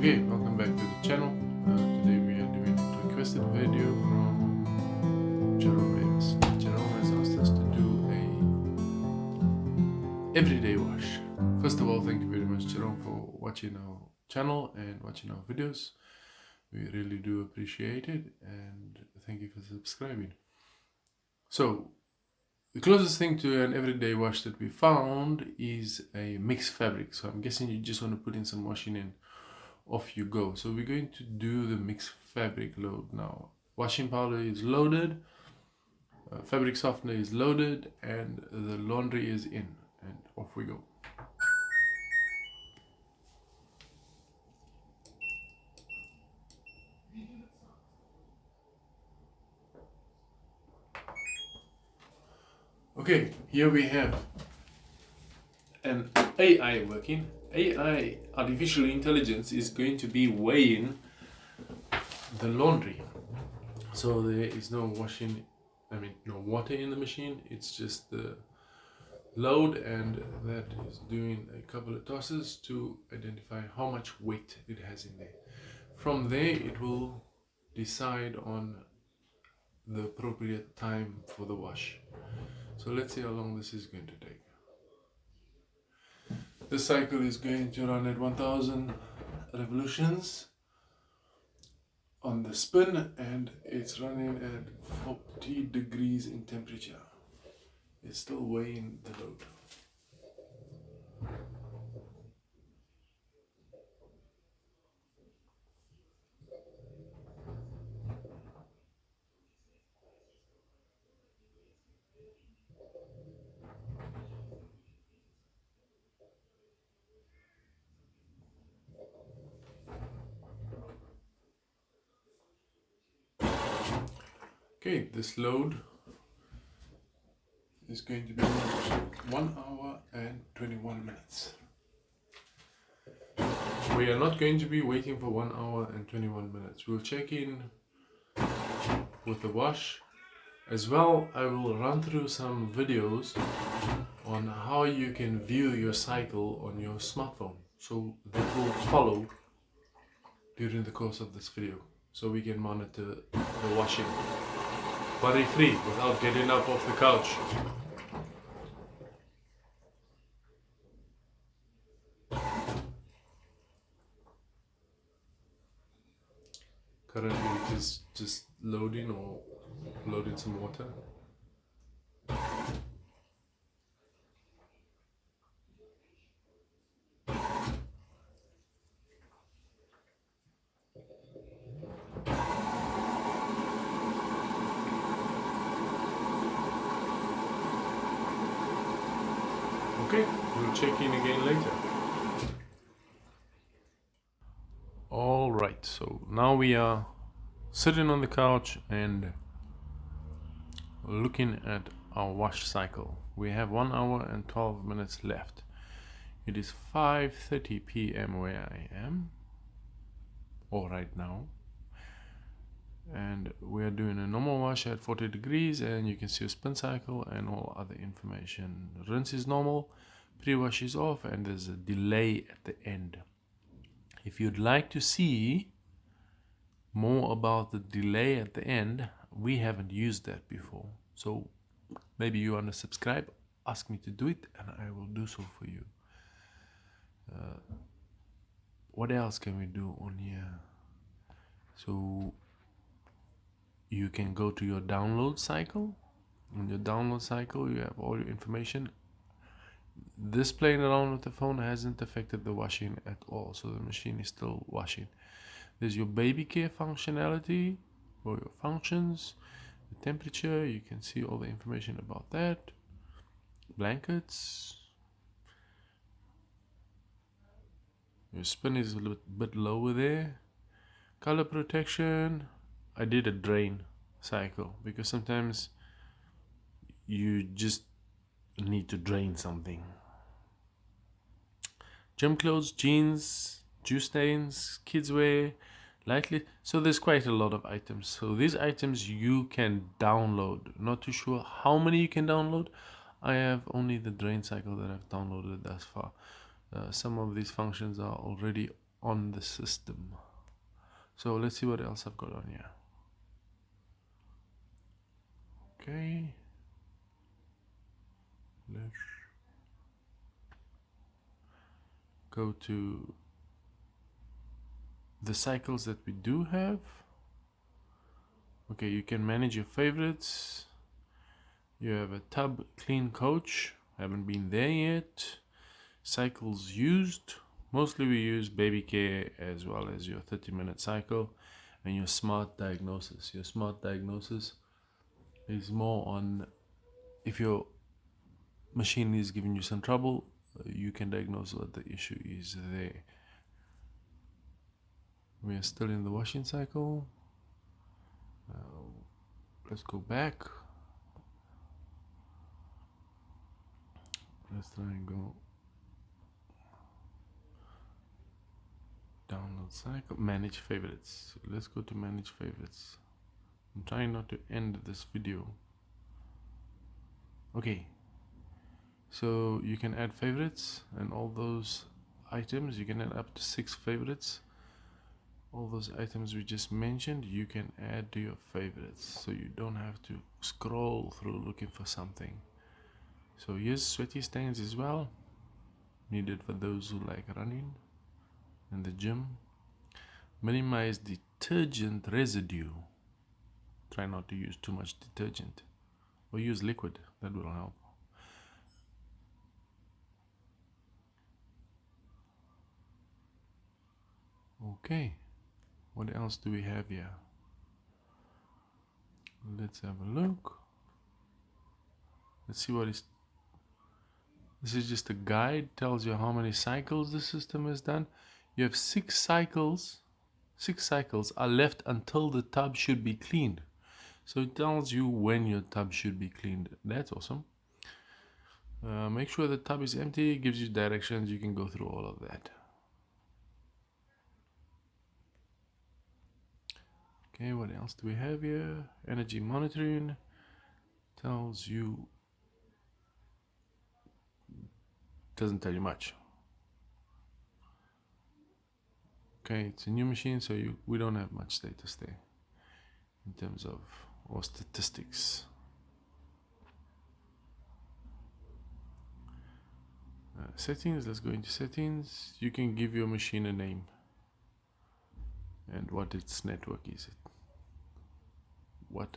Okay, welcome back to the channel. Today we are doing a requested video from Jerome Davis. Jerome has asked us to do a everyday wash. First of all, thank you very much, Jerome, for watching our channel and watching our videos. We really do appreciate it, and thank you for subscribing. So, the closest thing to an everyday wash that we found is a mixed fabric. So I'm guessing you just want to put in some washing in. Off you go. So we're going to do the mixed fabric load now. Washing powder is loaded, fabric softener is loaded, and the laundry is in, and off we go. Okay, here we have an AI working. AI, artificial intelligence, is going to be weighing the laundry. So there is no no water in the machine. It's just the load, and that is doing a couple of tosses to identify how much weight it has in there. From there, it will decide on the appropriate time for the wash. So let's see how long this is going to take. The cycle is going to run at 1000 revolutions on the spin, and it's running at 40 degrees in temperature. It's still weighing the load. Okay, this load is going to be 1 hour and 21 minutes. We are not going to be waiting for 1 hour and 21 minutes. We'll check in with the wash. As well, I will run through some videos on how you can view your cycle on your smartphone. So that will follow during the course of this video, so we can monitor the washing worry-free without getting up off the couch. Currently it is just loading some water. Okay, we'll check in again later. Alright, so now we are sitting on the couch and looking at our wash cycle. We have 1 hour and 12 minutes left. It is 5:30 p.m. where I am, or right now, and we are doing a normal wash at 40 degrees, and you can see a spin cycle and all other information. Rinse is normal, pre-wash is off, and there's a delay at the end. If you'd like to see more about the delay at the end, we haven't used that before, so maybe you want to subscribe, ask me to do it, and I will do so for you. What else can we do on here? So you can go to your download cycle. In your download cycle, you have all your information. This playing around with the phone hasn't affected the washing at all, so the machine is still washing. There's your baby care functionality, or your functions, the temperature, you can see all the information about that. Blankets. Your spin is a little bit lower there. Color protection. I did a drain cycle because sometimes you just need to drain something. Gym clothes, jeans, juice stains, kids wear, lightly. So there's quite a lot of items. So these items you can download. Not too sure how many you can download. I have only the drain cycle that I've downloaded thus far. Some of these functions are already on the system. So let's see what else I've got on here. Okay, let's go to the cycles that we do have. Okay, you can manage your favorites. You have a tub clean coach, haven't been there yet. Cycles used, mostly we use baby care as well as your 30-minute cycle, and your smart diagnosis. Your smart diagnosis is more on if your machine is giving you some trouble, you can diagnose what the issue is there. We are still in the washing cycle. Let's go back. Let's try and go download cycle, manage favorites. Let's go to manage favorites. I'm trying not to end this video. Okay, so you can add favorites, and all those items, you can add up to 6 favorites. All those items we just mentioned, you can add to your favorites, so you don't have to scroll through looking for something. So here's sweaty stains as well, needed for those who like running in the gym. Minimize detergent residue. Try not to use too much detergent, or use liquid, that will help. Okay, what else do we have here? Let's have a look. Let's see what is. This is just a guide, tells you how many cycles the system has done. You have 6 cycles. 6 cycles are left until the tub should be cleaned. So it tells you when your tub should be cleaned. That's awesome. Make sure the tub is empty. It gives you directions. You can go through all of that. Okay, what else do we have here? Energy monitoring tells you, doesn't tell you much. Okay, it's a new machine, so we don't have much status there in terms of or statistics. Settings, let's go into settings. You can give your machine a name and what its network is. What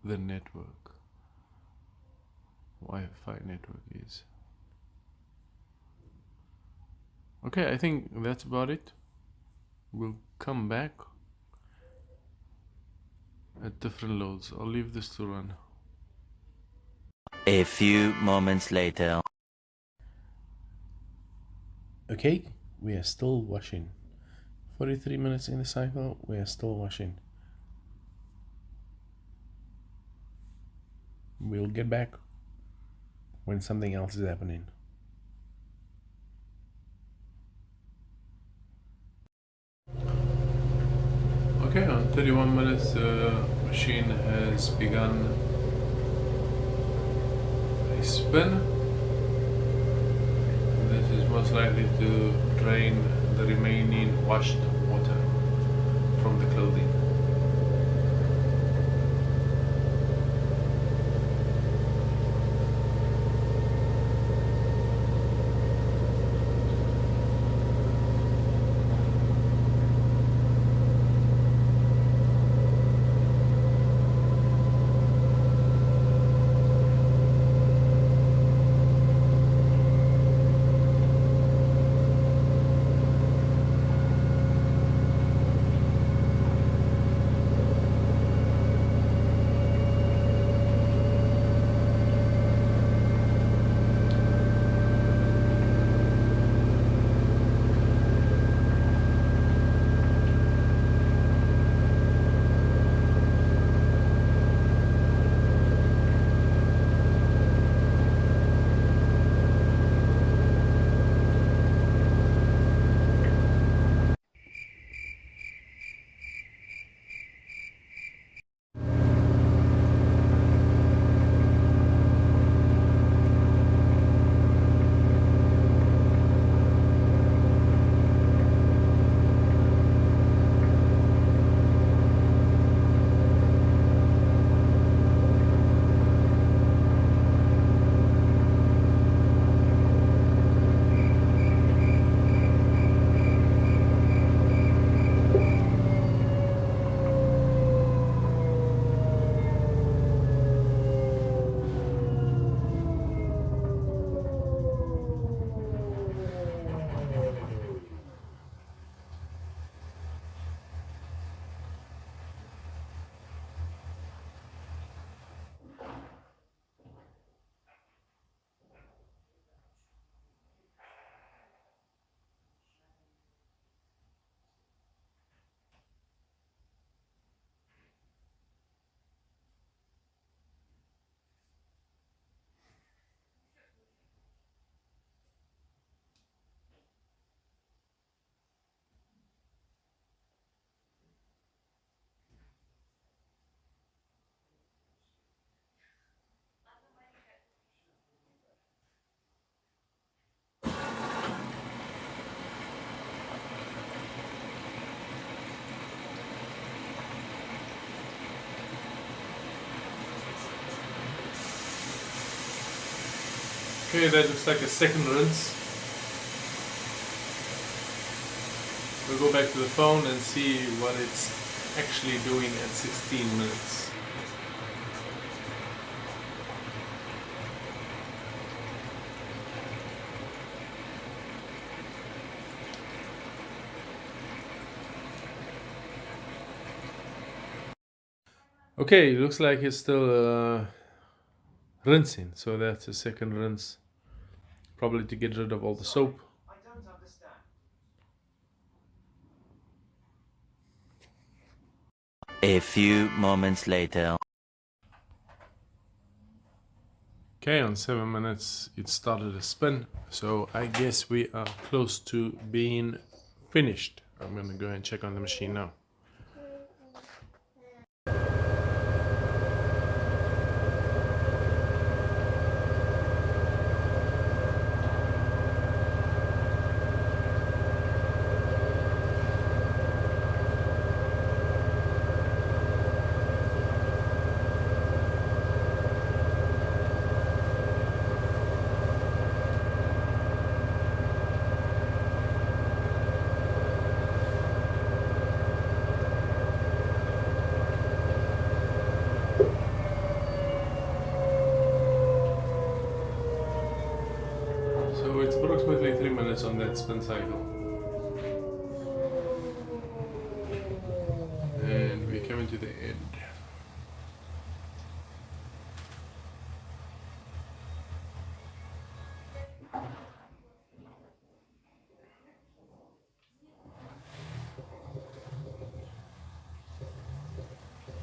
the network, Wi-Fi network is. Okay, I think that's about it. We'll come back at different loads. I'll leave this to run. A few moments later. Okay, we are still washing. 43 minutes in the cycle, we are still washing. We'll get back when something else is happening. Okay, on 31 minutes the machine has begun a spin. This is most likely to drain the remaining washed water from the clothing. Okay, that looks like a second rinse. We'll go back to the phone and see what it's actually doing at 16 minutes. Okay, looks like it's still rinsing, so that's a second rinse. Probably to get rid of all the soap. I don't understand. A few moments later. Okay, on 7 minutes it started to spin, so I guess we are close to being finished. I'm gonna go and check on the machine now. So it's approximately 3 minutes on that spin cycle. And we're coming to the end.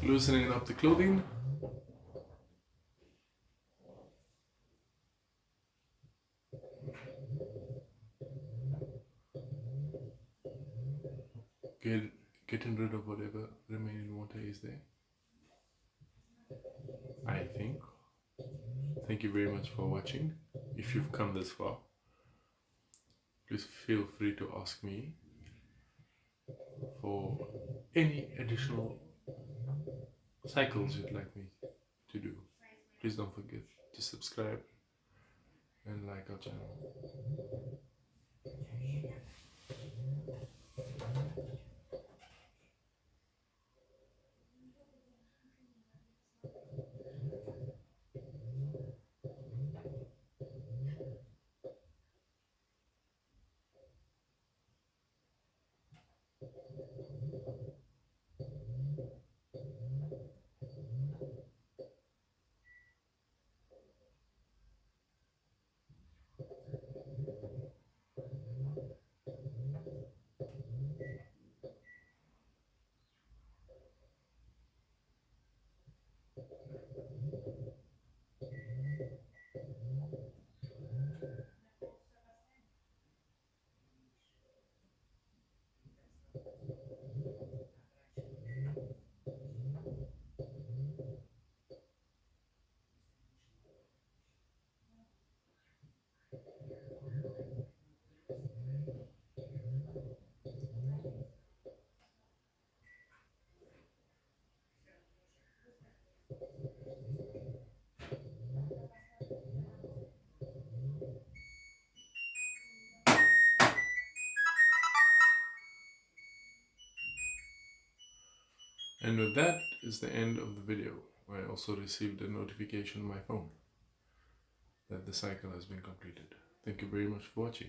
Loosening up the clothing. Getting rid of whatever remaining water is there, I think. Thank you very much for watching. If you've come this far, please feel free to ask me for any additional cycles you'd like me to do. Please don't forget to subscribe and like our channel. And with that is the end of the video. I also received a notification on my phone that the cycle has been completed. Thank you very much for watching.